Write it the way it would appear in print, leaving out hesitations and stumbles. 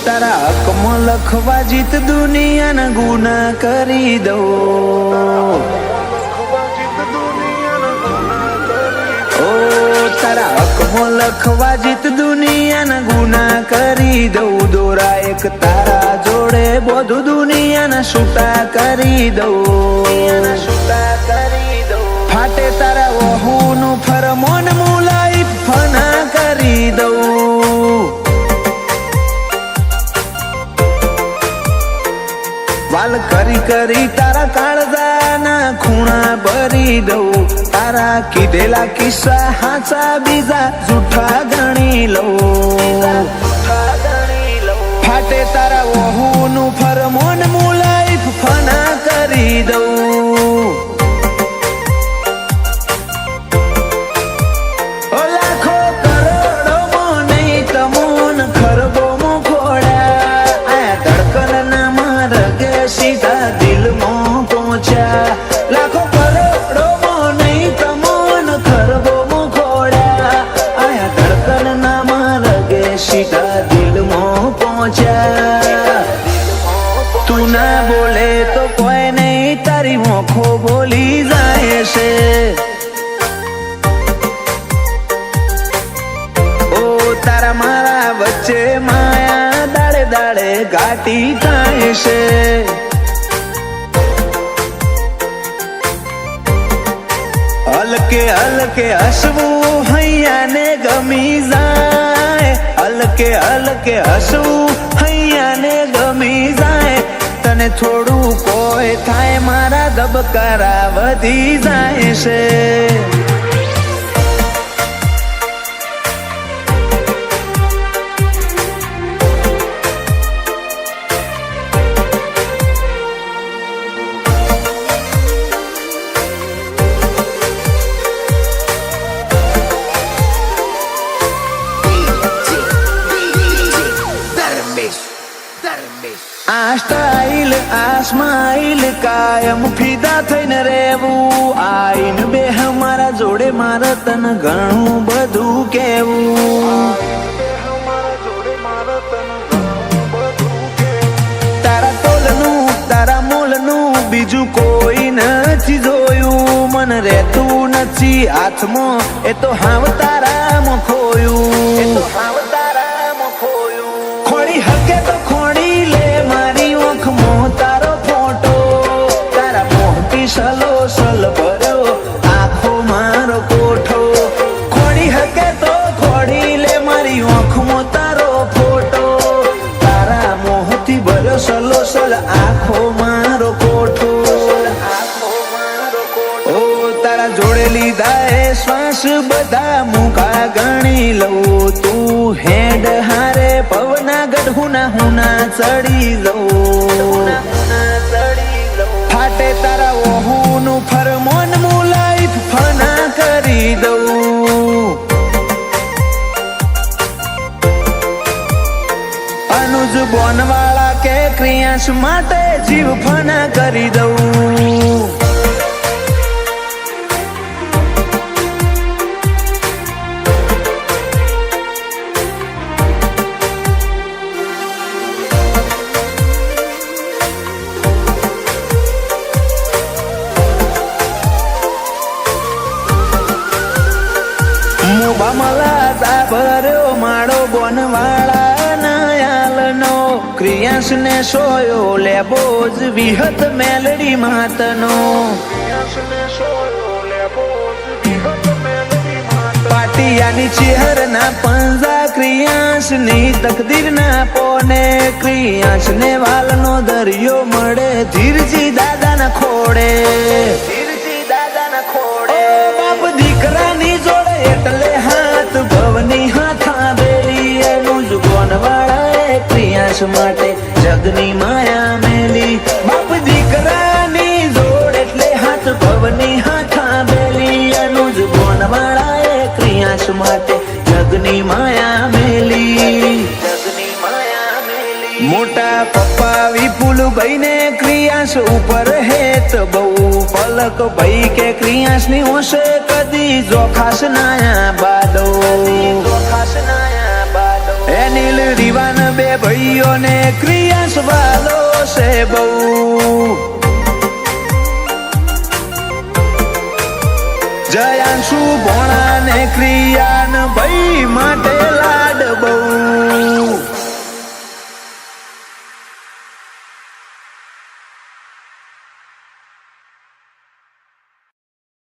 તારા હકમાં લખવા જીત દુનિયાના ગુના કરી દઉં. તારા હકમાં લખવા જીત દુનિયાના ગુના કરી દઉં. દોરા એક તારા જોડે બધું દુનિયાના છૂટા કરી દઉં. ફાટે તારા વહુનું ફરમોન મુલાઈ ફના કરી દઉં. વાલ કરી કરી તારા કાળજાના ખૂણા ભરી દઉં. તારા કીધેલા કિસ્સા હાચા બીજા જૂઠા ગણી લઉં. ફાટે તારા વહુનું ફરમોન મુલાઈ ફના કરી દઉં. લાખો કરોડોમાં નહીં તમોન ખરબોમાં ખોડ્યા. આ ધડકનના માર્ગે સીધા દિલમાં પહોંચ્યા. લાખો કરોડોમાં નહીં તમોન ખરબોમાં ખોડ્યા. આ ધડકનના માર્ગે સીધા દિલમાં પહોંચ્યા. તું ના બોલે તો કોઈ નહીં તારી મોખો બોલી જાય છે. તારા મારા વચ્ચે માયા દાડે દાડે ઘાટી થાય છે. હલકે હલકે હસવું હૈયાને ગમી જાય. હલકે હલકે હસવું હૈયાને ગમી જાય. તને થોડું કોઈ થાય મારા ધબકારા વધી જાય છે. આ સ્ટાઇલ આ સ્માઇલ કાયમ ફિદા થઈને રહેવું. આઈન બે મારા જોડે મારે તને ઘણું બધું કેવું. તારા તોલનું તારા મોલનું બીજું કોઈ નથી જોયું. મને રહેતું નથી હાથમાં એ તો હાવ તારામાં ખોયું. ખોડી હકે તો ખોડી લે મારી ઓખમાં તારો ફોટો. તારા મોટી સલો સલ ભર્યો આખો મારો કોઠો. ખોડી હકે તો ખોડી લે મારી ઓખમાં તારો ફોટો. તારા મોહથી ભર્યો સલો સલ આખો મારો કોઠો. ઓ તારા જોડે લીધા એ શ્વાસ બધા મુકા ગણી લઉં. તું હેડ હારે પવના ગઢુના હુના ચડી લઉં. ફાટે તારા વહુનું ફરમોન મુલાઈ ફના કરી દઉં. અનુજ બોનવાળા કે ક્રિયાંશ માટે જીવ ફના કરી દઉં. ભર્યો માળો બોનવાળા નયાલનો. ક્રિયાંશ ને સોયો લેબો જ વિહત મેલડી માતનો. પાટિયાની ચેહરના પંજા ક્રિયાંશ ની તકદીર ના પોને. ક્રિયાંશ ને વાલનો દરિયો મળે ધીરજી દાદા ના ખોડે. બાપ દીકરાની જોડે એટલે હાથ ભવની હાથા બેલી. એનું જ બોનવાળા ક્રિયાંશ માટે જગની માયા મેલી. બાપ દીકરાની જોડ એટલે હાથ ભવની હાથા બેલી. એનું જ બોનવાળા ક્રિયાંશ માટે જગની માયા મેલી. મોટા પપ્પા વિપુલ ભાઈ ને ક્રિયાંશ ઉપર હેત બહુ. પલક ભાઈ કે ક્રિયાંશ ની હોશે કદી જોખાશ નાયા બાદો. એ નીલ રીવાન બે ભાઈઓને ક્રિયાસ વાલો છે બહુ જયાંશુ ભોણા ને ક્રિયાન ભાઈ માટે